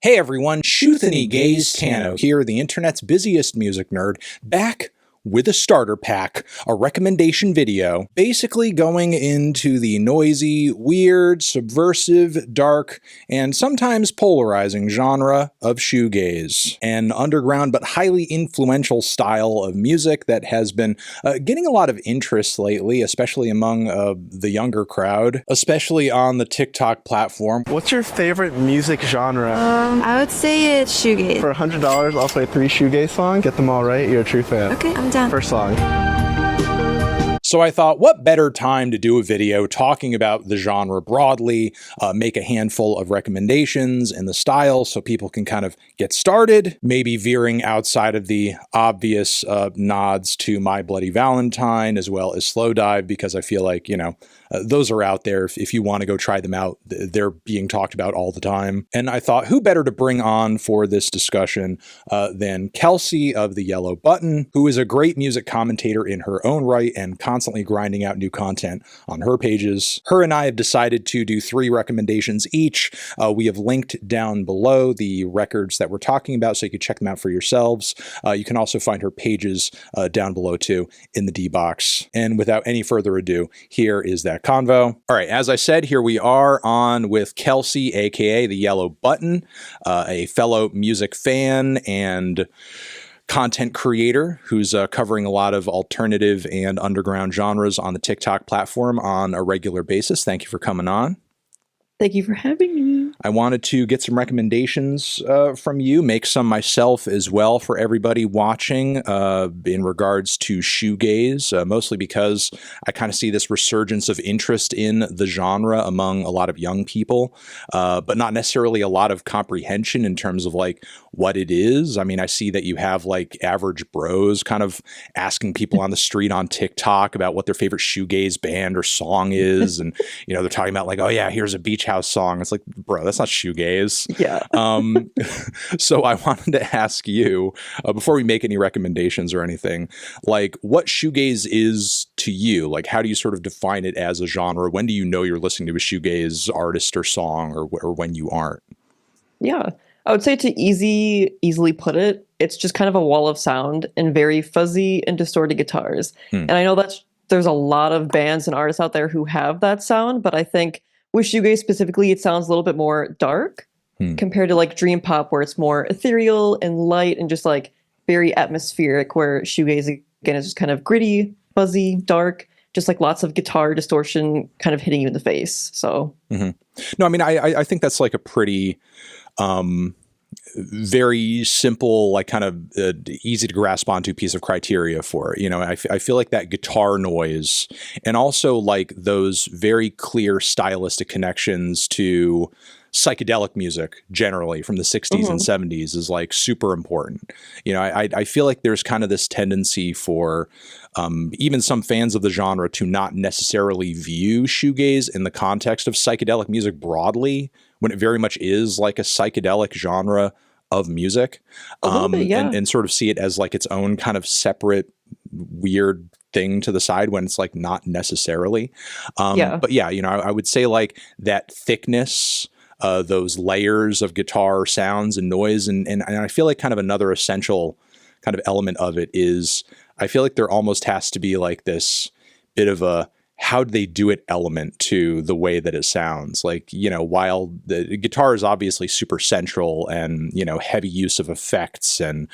Hey everyone, Shoegaze Tano here, the internet's busiest music nerd, back with a starter pack, a recommendation video, basically going into the noisy, weird, subversive, dark, and sometimes polarizing genre of shoegaze, an underground but highly influential style of music that has been getting a lot of interest lately, especially among the younger crowd, especially on the TikTok platform. What's your favorite music genre? I would say it's shoegaze. For $100, I'll play 3 shoegaze songs. Get them all right. You're a true fan. Okay, I'm down. First song. So I thought, what better time to do a video talking about the genre broadly, make a handful of recommendations in the style so people can kind of get started, maybe veering outside of the obvious nods to My Bloody Valentine as well as Slow Dive, because I feel like, those are out there. If you want to go try them out, they're being talked about all the time. And I thought, who better to bring on for this discussion than Kelsey of The Yellow Button, who is a great music commentator in her own right and constantly grinding out new content on her pages. Her and I have decided to do 3 recommendations each. We have linked down below the records that we're talking about so you can check them out for yourselves. You can also find her pages down below too in the D box. And without any further ado, here is that convo. All right, as I said, here we are on with Kelsey, aka The Yellow Button, a fellow music fan and content creator who's covering a lot of alternative and underground genres on the TikTok platform on a regular basis. Thank you for coming on. Thank you for having me. I wanted to get some recommendations from you, make some myself as well for everybody watching in regards to shoegaze, mostly because I kind of see this resurgence of interest in the genre among a lot of young people, but not necessarily a lot of comprehension in terms of like what it is. I mean, I see that you have like average bros kind of asking people on the street on TikTok about what their favorite shoegaze band or song is. And, they're talking about like, oh yeah, here's a beach house song. It's like, bro, that's not shoegaze. Yeah. So I wanted to ask you, before we make any recommendations or anything, like what shoegaze is to you? Like, how do you sort of define it as a genre? When do you know you're listening to a shoegaze artist or song, or when you aren't? Yeah, I would say to easily put it, it's just kind of a wall of sound and very fuzzy and distorted guitars. And I know there's a lot of bands and artists out there who have that sound, but I think with shoegaze specifically, it sounds a little bit more dark compared to like dream pop, where it's more ethereal and light and just like very atmospheric, where shoegaze again is just kind of gritty, fuzzy, dark, just like lots of guitar distortion kind of hitting you in the face. So no, I mean, I think that's like a pretty very simple, like kind of easy to grasp onto piece of criteria for it. I feel like that guitar noise and also like those very clear stylistic connections to psychedelic music generally from the 60s and 70s is like super important. I feel like there's kind of this tendency for even some fans of the genre to not necessarily view shoegaze in the context of psychedelic music broadly, when it very much is like a psychedelic genre of music, and sort of see it as like its own kind of separate weird thing to the side when it's like not necessarily. But yeah, I would say like that thickness, those layers of guitar sounds and noise, and I feel like kind of another essential kind of element of it is I feel like there almost has to be like this bit of a how do they do it element to the way that it sounds. Like, while the guitar is obviously super central and, heavy use of effects and,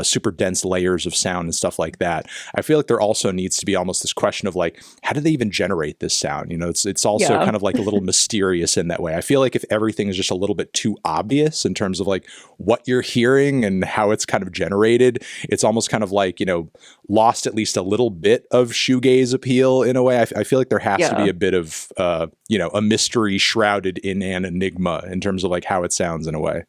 super dense layers of sound and stuff like that, I feel like there also needs to be almost this question of like, how do they even generate this sound? It's also kind of like a little mysterious in that way. I feel like if everything is just a little bit too obvious in terms of like what you're hearing and how it's kind of generated, it's almost kind of like, lost at least a little bit of shoegaze appeal in a way. I feel like there has to be a bit of, a mystery shrouded in an enigma in terms of like how it sounds in a way.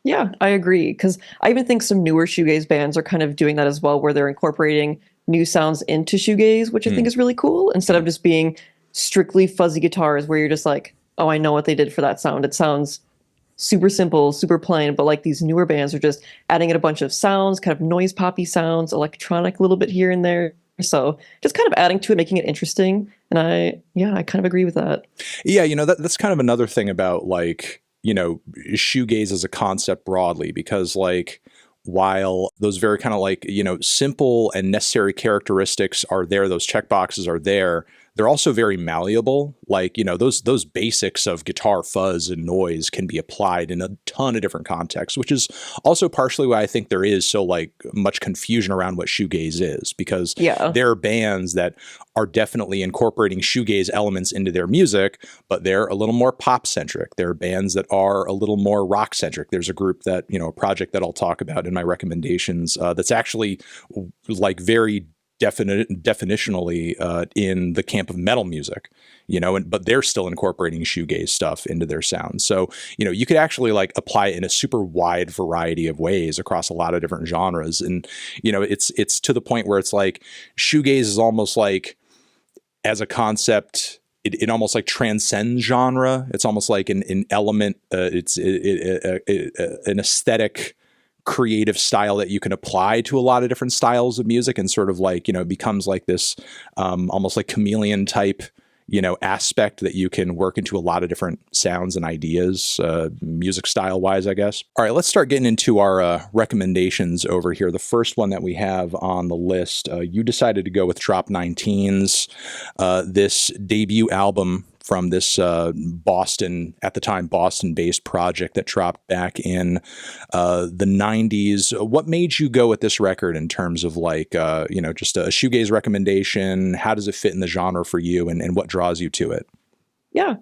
Yeah, I agree. Because I even think some newer shoegaze bands are kind of doing that as well, where they're incorporating new sounds into shoegaze, which I think is really cool, instead of just being strictly fuzzy guitars where you're just like, oh, I know what they did for that sound. It sounds super simple, super plain, but like these newer bands are just adding in a bunch of sounds, kind of noise poppy sounds, electronic a little bit here and there. So just kind of adding to it, making it interesting. And I kind of agree with that. Yeah, that's kind of another thing about like shoegaze as a concept broadly, because like while those very kind of like, simple and necessary characteristics are there, those checkboxes are there, they're also very malleable. Like, those basics of guitar fuzz and noise can be applied in a ton of different contexts, which is also partially why I think there is so like much confusion around what shoegaze is, because there are bands that are definitely incorporating shoegaze elements into their music, but they're a little more pop centric. There are bands that are a little more rock centric. There's a group that, a project that I'll talk about in my recommendations that's actually like very definitionally in the camp of metal music, but they're still incorporating shoegaze stuff into their sound. So, you could actually like apply it in a super wide variety of ways across a lot of different genres. And, it's to the point where it's like shoegaze is almost like, as a concept, it almost like transcends genre. It's almost like an element, it's an aesthetic creative style that you can apply to a lot of different styles of music, and sort of like, it becomes like this almost like chameleon type, aspect that you can work into a lot of different sounds and ideas, music style wise, I guess. All right, let's start getting into our recommendations over here. The first one that we have on the list, you decided to go with Drop 19's, this debut album from this Boston, at the time, Boston-based project that dropped back in the 90s. What made you go with this record in terms of like, just a shoegaze recommendation? How does it fit in the genre for you, and what draws you to it? Yeah,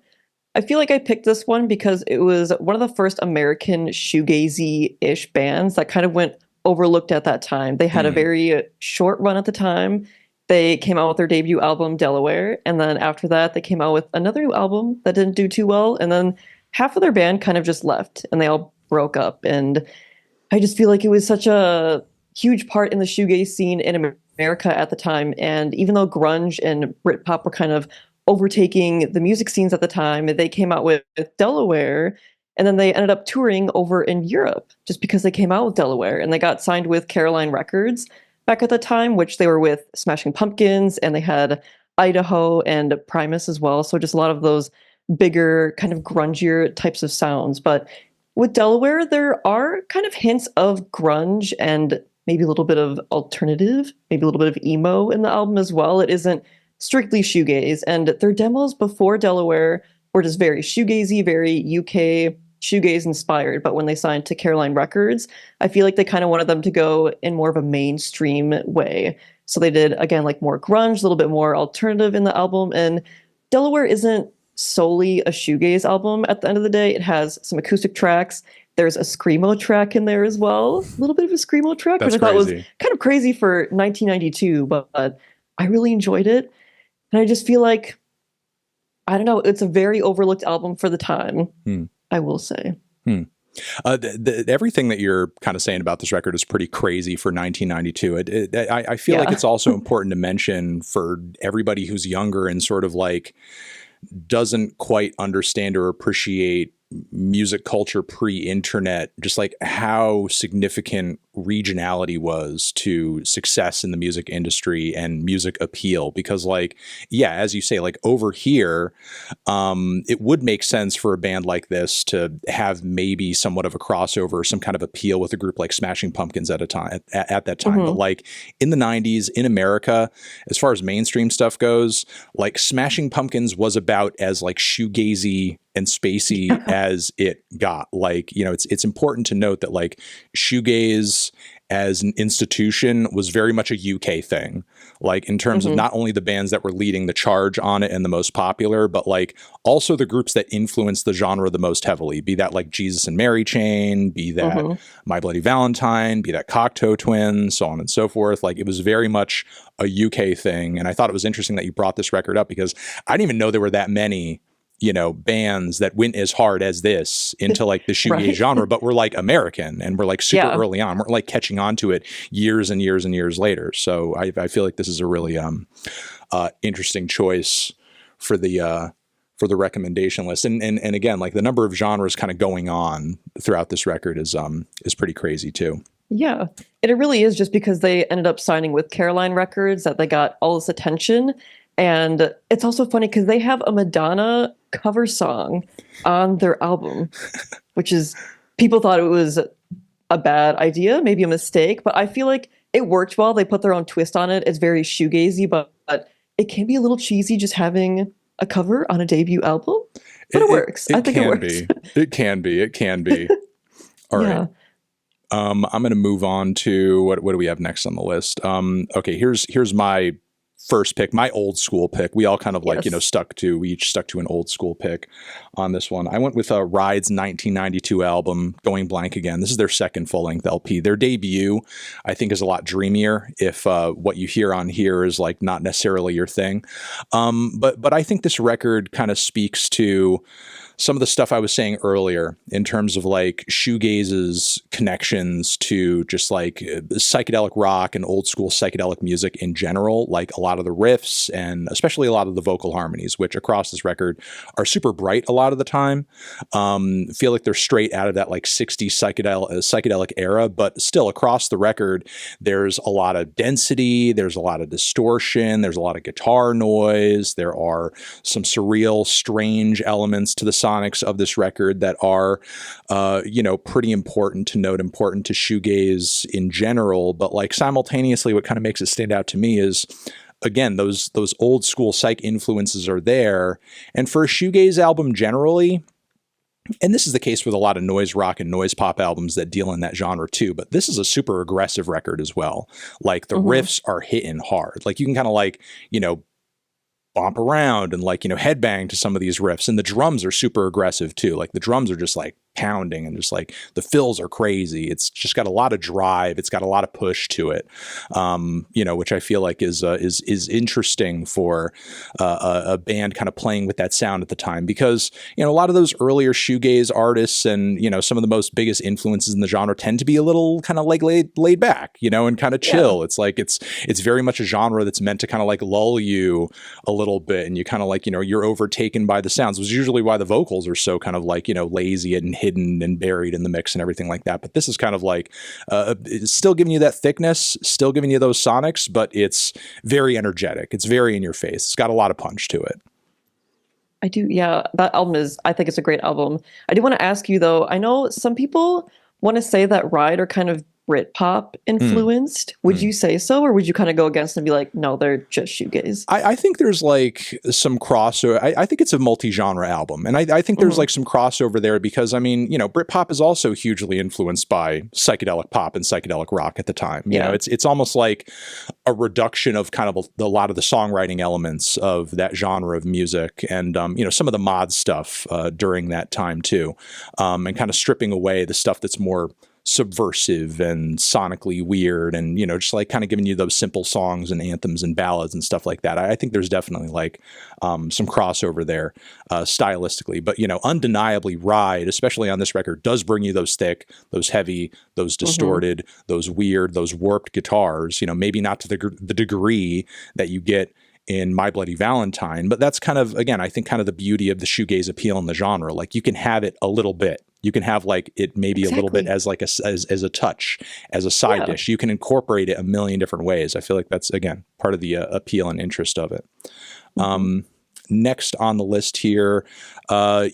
I feel like I picked this one because it was one of the first American shoegazy-ish bands that kind of went overlooked at that time. They had a very short run at the time. They came out with their debut album, Delaware, and then after that, they came out with another new album that didn't do too well, and then half of their band kind of just left, and they all broke up, and I just feel like it was such a huge part in the shoegaze scene in America at the time, and even though grunge and Britpop were kind of overtaking the music scenes at the time, they came out with Delaware, and then they ended up touring over in Europe just because they came out with Delaware, and they got signed with Caroline Records back at the time, which they were with Smashing Pumpkins, and they had Idaho and Primus as well. So just a lot of those bigger, kind of grungier types of sounds. But with Delaware, there are kind of hints of grunge and maybe a little bit of alternative, maybe a little bit of emo in the album as well. It isn't strictly shoegaze, and their demos before Delaware were just very shoegazy, very UK shoegaze inspired. But when they signed to Caroline Records, I feel like they kind of wanted them to go in more of a mainstream way. So they did, again, like more grunge, a little bit more alternative in the album. And Delaware isn't solely a shoegaze album at the end of the day. It has some acoustic tracks. There's a screamo track in there as well. A little bit of a screamo track, which I thought was kind of crazy for 1992, but I really enjoyed it. And I just feel like, I don't know, it's a very overlooked album for the time. I will say. Everything that you're kind of saying about this record is pretty crazy for 1992. I feel like it's also important to mention for everybody who's younger and sort of like doesn't quite understand or appreciate music culture pre-internet, just like how significant regionality was to success in the music industry and music appeal. Because like, yeah, as you say, like over here, it would make sense for a band like this to have maybe somewhat of a crossover, some kind of appeal with a group like Smashing Pumpkins at that time. But like in the 90s in America, as far as mainstream stuff goes, like Smashing Pumpkins was about as like shoegazy and spacey as it got. Like, it's important to note that like shoegaze as an institution was very much a UK thing, like in terms of not only the bands that were leading the charge on it and the most popular, but like also the groups that influenced the genre the most heavily, be that like Jesus and Mary Chain, be that My Bloody Valentine, be that Cocteau Twins, so on and so forth. Like it was very much a UK thing. And I thought it was interesting that you brought this record up because I didn't even know there were that many bands that went as hard as this into like the shoegaze genre, but we're like American and we're like super early on. We're like catching on to it years and years and years later. So I feel like this is a really interesting choice for the recommendation list. And again, like the number of genres kind of going on throughout this record is pretty crazy too. Yeah, and it really is just because they ended up signing with Caroline Records that they got all this attention. And it's also funny because they have a Madonna cover song on their album, which is, people thought it was a bad idea, maybe a mistake, but I feel like it worked well. They put their own twist on it. It's very shoegazy, but it can be a little cheesy just having a cover on a debut album. But it works. I think it works. It can be. All right. I'm going to move on to what do we have next on the list? Okay, here's my first pick, my old school pick. We all kind of like, we each stuck to an old school pick on this one. I went with Ride's 1992 album, Going Blank Again. This is their second full-length LP. Their debut, I think, is a lot dreamier if what you hear on here is like not necessarily your thing. But I think this record kind of speaks to some of the stuff I was saying earlier in terms of like shoegaze's connections to just like psychedelic rock and old school psychedelic music in general, like a lot of the riffs and especially a lot of the vocal harmonies, which across this record are super bright a lot of the time. Feel like they're straight out of that like 60s psychedelic era, but still across the record, there's a lot of density, there's a lot of distortion, there's a lot of guitar noise, there are some surreal, strange elements to the sonics of this record that are, pretty important to note, important to shoegaze in general. But like simultaneously, what kind of makes it stand out to me is, again, those old school psych influences are there. And for a shoegaze album generally, and this is the case with a lot of noise rock and noise pop albums that deal in that genre too, but this is a super aggressive record as well. Like the riffs are hitting hard. Like you can kind of like, bump around and like, headbang to some of these riffs. And the drums are super aggressive too. Like the drums are just like pounding and just like the fills are crazy. It's just got a lot of drive. It's got a lot of push to it, which I feel like is interesting for a band kind of playing with that sound at the time, because, a lot of those earlier shoegaze artists and, some of the most biggest influences in the genre tend to be a little kind of like laid back, and kind of chill. Yeah. It's like, it's very much a genre that's meant to kind of like lull you a little bit. And you kind of like, you're overtaken by the sounds, which is usually why the vocals are so kind of like, lazy and hidden and buried in the mix and everything like that. But this is kind of like, it's still giving you that thickness, still giving you those sonics, but it's very energetic. It's very in your face. It's got a lot of punch to it. I do. Yeah. That album I think it's a great album. I do want to ask you though, I know some people want to say that Ride are kind of Britpop influenced. Would you say so, or would you kind of go against and be like, no, they're just shoegaze? I think there's like some crossover. I think it's a multi-genre album, and I think there's like some crossover there because Britpop is also hugely influenced by psychedelic pop and psychedelic rock at the time. You know, it's almost like a reduction of kind of a lot of the songwriting elements of that genre of music, and some of the mod stuff during that time too, and kind of stripping away the stuff that's more subversive and sonically weird and just like kind of giving you those simple songs and anthems and ballads and stuff like that. I think there's definitely like some crossover there stylistically, but undeniably Ride, especially on this record, does bring you those thick, those heavy, those distorted, those weird, those warped guitars, maybe not to the degree that you get in My Bloody Valentine, but that's kind of, again, I think kind of the beauty of the shoegaze appeal in the genre. Like you can have it a little bit. You can have like it maybe a little bit as like as a touch, as a side dish. You can incorporate it a million different ways. I feel like that's, again, part of the appeal and interest of it. Next on the list here,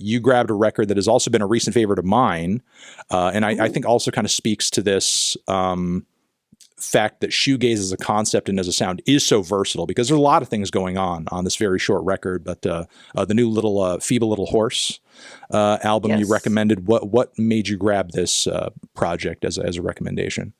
you grabbed a record that has also been a recent favorite of mine. And I think also kind of speaks to this fact that shoegaze as a concept and as a sound is so versatile, because there's a lot of things going on this very short record. But the new little Feeble Little Horse album you recommended, what made you grab this project as a recommendation?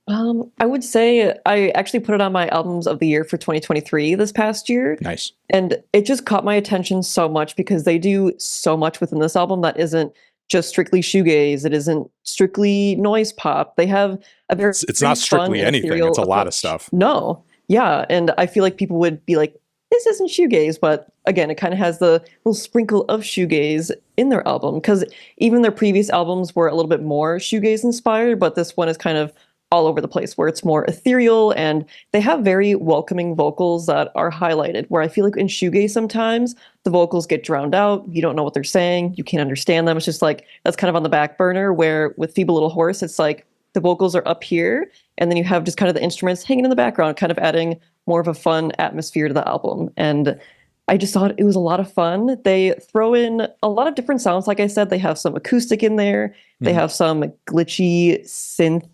I would say I actually put it on my albums of the year for 2023 this past year. Nice. And it just caught my attention so much because they do so much within this album that isn't just strictly shoegaze. It isn't strictly noise pop. They have a very it's not strictly anything. It's a lot of stuff. No. Yeah. And I feel like people would be like, this isn't shoegaze, but again, it kind of has the little sprinkle of shoegaze in their album, because even their previous albums were a little bit more shoegaze inspired, but this one is kind of all over the place, where it's more ethereal, and they have very welcoming vocals that are highlighted, where I feel like in shoegaze sometimes the vocals get drowned out. You don't know what they're saying. You can't understand them. It's just like, that's kind of on the back burner, where with Feeble Little Horse, it's like, the vocals are up here, and then you have just kind of the instruments hanging in the background, kind of adding more of a fun atmosphere to the album. And I just thought it was a lot of fun. They throw in a lot of different sounds. Like I said, they have some acoustic in there. They have some glitchy synth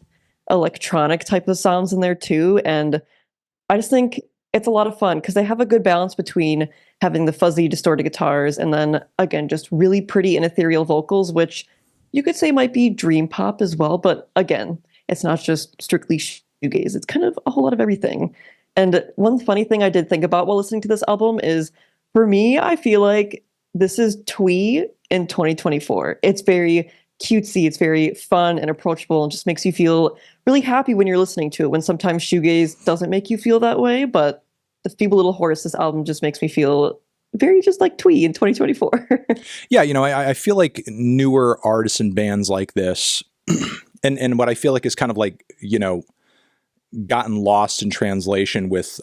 electronic type of sounds in there too. And I just think it's a lot of fun because they have a good balance between having the fuzzy distorted guitars and then again, just really pretty and ethereal vocals, which you could say might be dream pop as well. But again, it's not just strictly shoegaze. It's kind of a whole lot of everything. And one funny thing I did think about while listening to this album is, for me, I feel like this is twee in 2024. It's very cutesy, it's very fun and approachable, and just makes you feel really happy when you're listening to it, when sometimes shoegaze doesn't make you feel that way. But the Feeble Little Horse, this album just makes me feel very just like twee in 2024. Yeah, I feel like newer artists and bands like this, and what I feel like is kind of like, gotten lost in translation with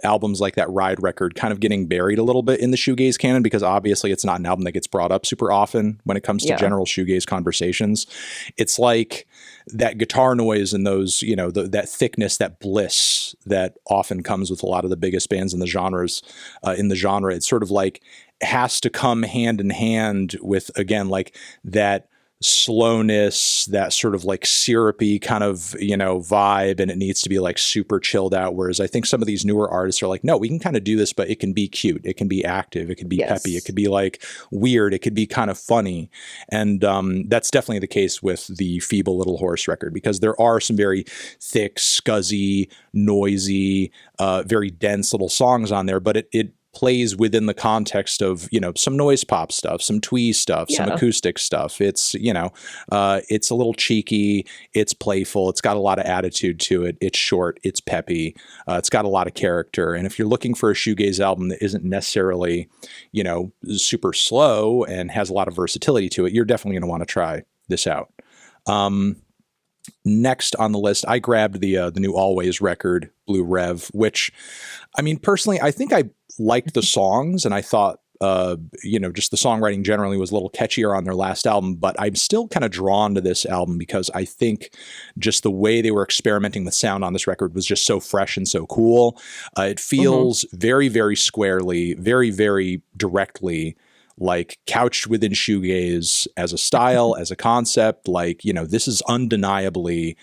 albums like that Ride record kind of getting buried a little bit in the shoegaze canon, because obviously it's not an album that gets brought up super often when it comes to general shoegaze conversations. It's like that guitar noise and those, that thickness, that bliss that often comes with a lot of the biggest bands in the genres, It's sort of like has to come hand in hand with, again, like that slowness, that sort of like syrupy kind of, vibe, and it needs to be like super chilled out. Whereas I think some of these newer artists are like, no, we can kind of do this, but it can be cute. It can be active. It can be peppy. It could be like weird. It could be kind of funny. And that's definitely the case with the Feeble Little Horse record, because there are some very thick, scuzzy, noisy, very dense little songs on there, but it plays within the context of, some noise pop stuff, some twee stuff, some acoustic stuff. It's, it's a little cheeky, it's playful, it's got a lot of attitude to it, it's short, it's peppy, it's got a lot of character. And if you're looking for a shoegaze album that isn't necessarily, super slow and has a lot of versatility to it, you're definitely going to want to try this out. Next on the list, I grabbed the new Alvvays record, Blue Rev, which, personally, I think I liked the songs, and I thought, just the songwriting generally was a little catchier on their last album, but I'm still kind of drawn to this album because I think just the way they were experimenting with sound on this record was just so fresh and so cool. It feels very, very squarely, very, very directly like couched within shoegaze as a style, as a concept. Like, this is undeniably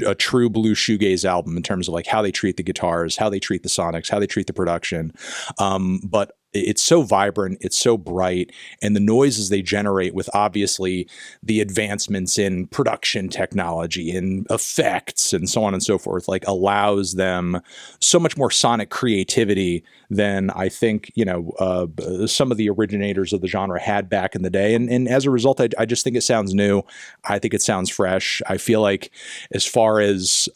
a true blue shoegaze album in terms of like how they treat the guitars, how they treat the sonics, how they treat the production. But it's so vibrant, it's so bright, and the noises they generate with obviously the advancements in production technology and effects and so on and so forth, like allows them so much more sonic creativity than I think, some of the originators of the genre had back in the day. And as a result, I just think it sounds new. I think it sounds fresh. I feel like as far as,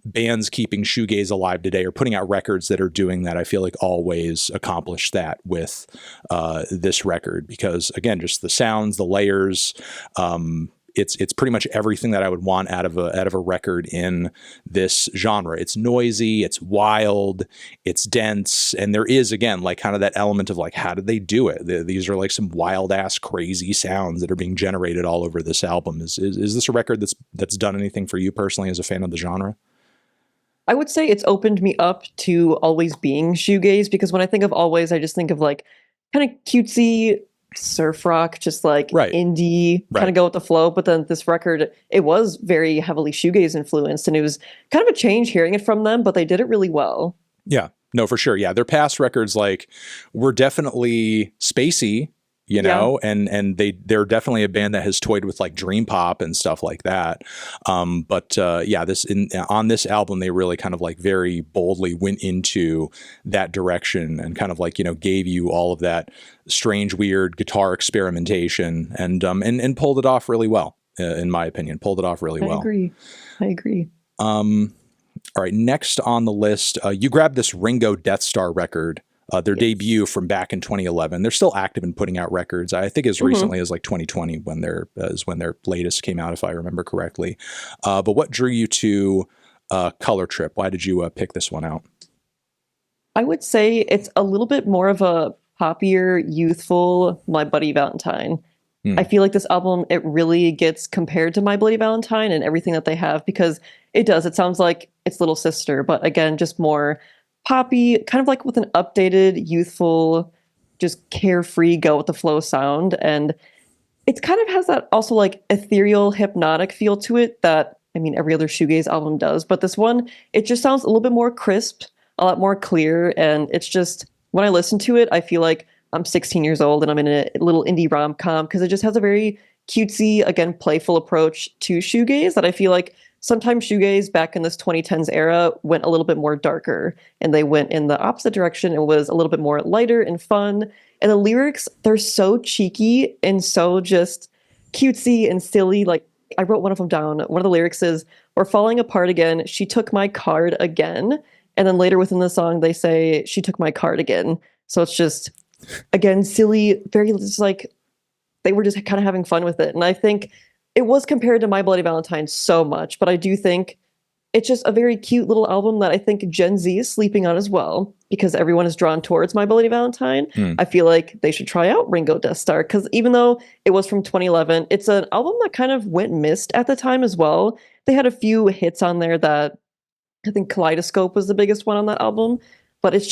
bands keeping shoegaze alive today or putting out records that are doing that, I feel like Alvvays accomplished that with this record, because again, just the sounds, the layers, it's pretty much everything that I would want out of a record in this genre. It's noisy, it's wild, it's dense, and there is, again, like kind of that element of like, how did they do it? These are like some wild ass crazy sounds that are being generated all over this album. Is this a record that's done anything for you personally as a fan of the genre? I would say it's opened me up to always being shoegaze, because when I think of Alvvays, I just think of like kind of cutesy surf rock, just like indie, kind of go with the flow. But then this record, it was very heavily shoegaze influenced, and it was kind of a change hearing it from them, but they did it really well. Yeah, no, for sure. Yeah, their past records like were definitely spacey, and they're definitely a band that has toyed with like dream pop and stuff like that. On this album, they really kind of like very boldly went into that direction and kind of like, gave you all of that strange, weird guitar experimentation and pulled it off really well, in my opinion, pulled it off really well. I agree. All right. Next on the list, you grabbed this Ringo Deathstarr record. Their debut from back in 2011. They're still active in putting out records. I think as recently as like 2020 when their latest came out, if I remember correctly. But what drew you to Color Trip? Why did you pick this one out? I would say it's a little bit more of a poppier, youthful My Buddy Valentine. I feel like this album, it really gets compared to My Bloody Valentine and everything that they have, because it does. It sounds like its little sister, but again, just more poppy, kind of like with an updated, youthful, just carefree, go with the flow sound. And it kind of has that also like ethereal, hypnotic feel to it that, I mean, every other shoegaze album does. But this one, it just sounds a little bit more crisp, a lot more clear. And it's just, when I listen to it, I feel like I'm 16 years old and I'm in a little indie rom-com, because it just has a very cutesy, again, playful approach to shoegaze that I feel like sometimes shoegaze back in this 2010s era went a little bit more darker, and they went in the opposite direction and was a little bit more lighter and fun. And the lyrics, they're so cheeky and so just cutesy and silly. Like, I wrote one of them down. One of the lyrics is, "We're falling apart again. She took my card again." And then later within the song, they say, "She took my card again." So it's just, again, silly, very just like they were just kind of having fun with it. And I think it was compared to My Bloody Valentine so much, but I do think it's just a very cute little album that I think Gen Z is sleeping on as well, because everyone is drawn towards My Bloody Valentine. I feel like they should try out Ringo Deathstarr, because even though it was from 2011, it's an album that kind of went missed at the time as well. They had a few hits on there that I think Kaleidoscope was the biggest one on that album, but it's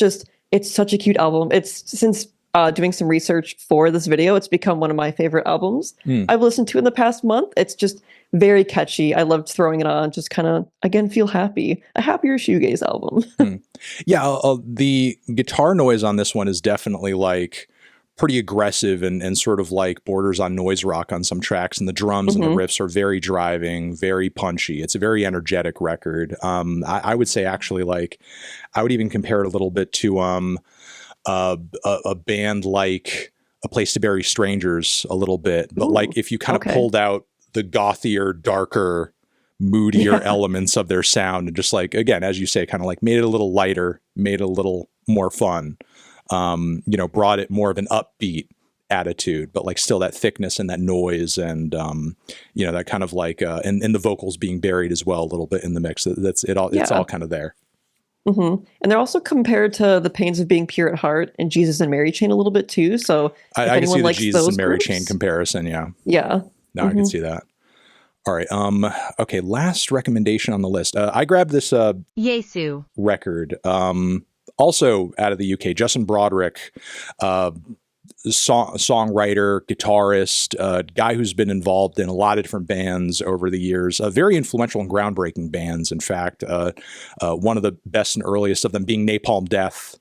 such a cute album. It's since doing some research for this video, it's become one of my favorite albums I've listened to in the past month. It's just very catchy. I loved throwing it on, just kind of, again, feel happy. A happier shoegaze album. Yeah, the guitar noise on this one is definitely like pretty aggressive and sort of like borders on noise rock on some tracks, and the drums and the riffs are very driving, very punchy. It's a very energetic record. I would say actually, like, I would even compare it a little bit to a band like A Place to Bury Strangers a little bit, but like if you kind of pulled out the gothier, darker, moodier elements of their sound and just like, again, as you say, kind of like made it a little lighter, made it a little more fun, brought it more of an upbeat attitude, but like still that thickness and that noise and, that kind of like, and the vocals being buried as well a little bit in the mix. That's it all. It's all kind of there. And they're also compared to The Pains of Being Pure at Heart and Jesus and Mary Chain a little bit too. So I can see the Jesus and Mary Chain comparison. Yeah. Yeah. No, I can see that. All right. Okay. Last recommendation on the list. I grabbed this Yesu record. Also out of the UK, Justin Broderick, songwriter, guitarist, guy who's been involved in a lot of different bands over the years, very influential and groundbreaking bands. In fact, one of the best and earliest of them being Napalm Death.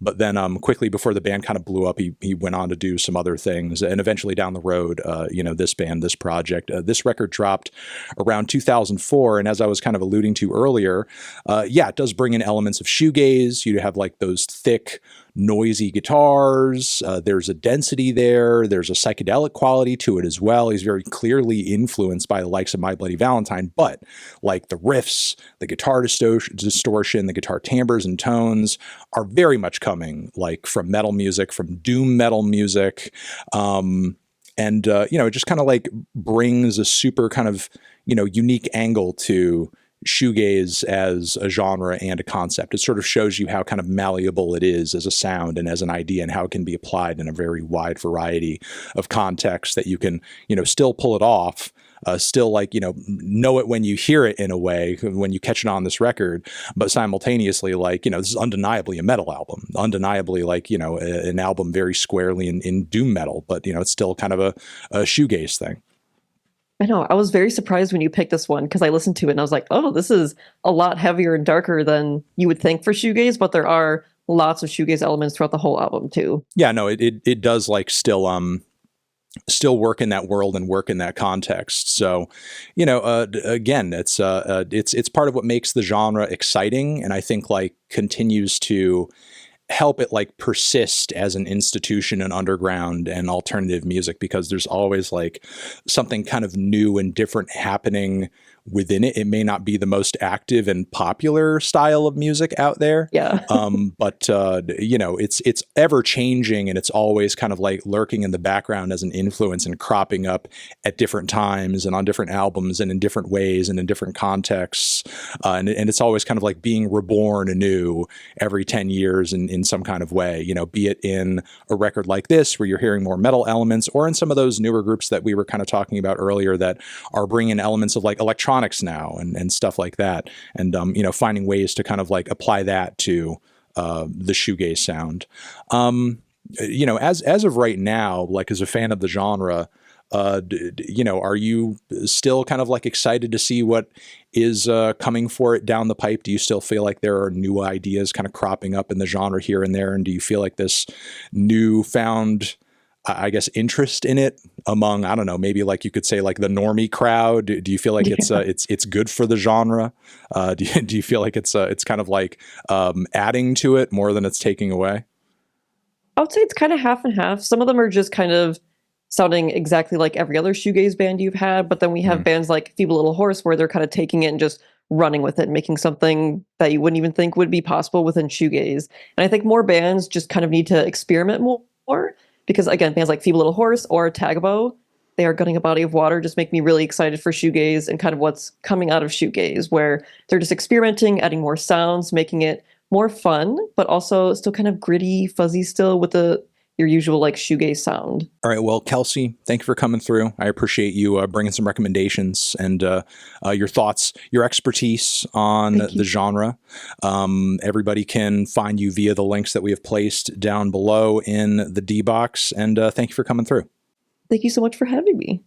But then quickly before the band kind of blew up, he went on to do some other things. And eventually down the road, this band, this project, this record dropped around 2004. And as I was kind of alluding to earlier, it does bring in elements of shoegaze. You have like those thick, noisy guitars. There's a density there. There's a psychedelic quality to it as well. He's very clearly influenced by the likes of My Bloody Valentine, but like the riffs, the guitar distortion, the guitar timbres and tones are very much coming like from metal music, from doom metal music. It just kind of like brings a super kind of, unique angle to shoegaze as a genre and a concept. It sort of shows you how kind of malleable it is as a sound and as an idea, and how it can be applied in a very wide variety of contexts that you can, still pull it off, still like, know it when you hear it in a way, when you catch it on this record, but simultaneously like, this is undeniably a metal album, undeniably like, an album very squarely in doom metal, but, it's still kind of a shoegaze thing. I know. I was very surprised when you picked this one, because I listened to it and I was like, oh, this is a lot heavier and darker than you would think for shoegaze, but there are lots of shoegaze elements throughout the whole album too. Yeah, no, it does like still work in that world and work in that context. So, again, it's part of what makes the genre exciting, and I think like continues to help it like persist as an institution in underground and alternative music, because there's always like something kind of new and different happening within it. It may not be the most active and popular style of music out there. Yeah. But you know, it's ever changing, and it's always kind of like lurking in the background as an influence and cropping up at different times and on different albums and in different ways and in different contexts. And it's always kind of like being reborn anew every 10 years in some kind of way, you know, be it in a record like this where you're hearing more metal elements, or in some of those newer groups that we were kind of talking about earlier that are bringing elements of like electronics now and stuff like that. And, you know, finding ways to kind of like apply that to the shoegaze sound. You know, as of right now, like as a fan of the genre, you know, are you still kind of like excited to see what is coming for it down the pipe? Do you still feel like there are new ideas kind of cropping up in the genre here and there? And do you feel like this newfound, I guess, interest in it among, I don't know, maybe like you could say like the normie crowd? Do you feel like it's good for the genre? Do you feel like it's kind of like adding to it more than it's taking away? I would say it's kind of half and half. Some of them are just kind of sounding exactly like every other shoegaze band you've had, but then we have bands like Feeble Little Horse where they're kind of taking it and just running with it, making something that you wouldn't even think would be possible within shoegaze. And I think more bands just kind of need to experiment more because, again, bands like Feeble Little Horse or Tagabo, they are gutting a body of water, just make me really excited for shoegaze and kind of what's coming out of shoegaze, where they're just experimenting, adding more sounds, making it more fun, but also still kind of gritty, fuzzy still with your usual like shoegaze sound. All right. Well, Kelsey, thank you for coming through. I appreciate you bringing some recommendations and your thoughts, your expertise on the genre. Everybody can find you via the links that we have placed down below in the D box. And thank you for coming through. Thank you so much for having me.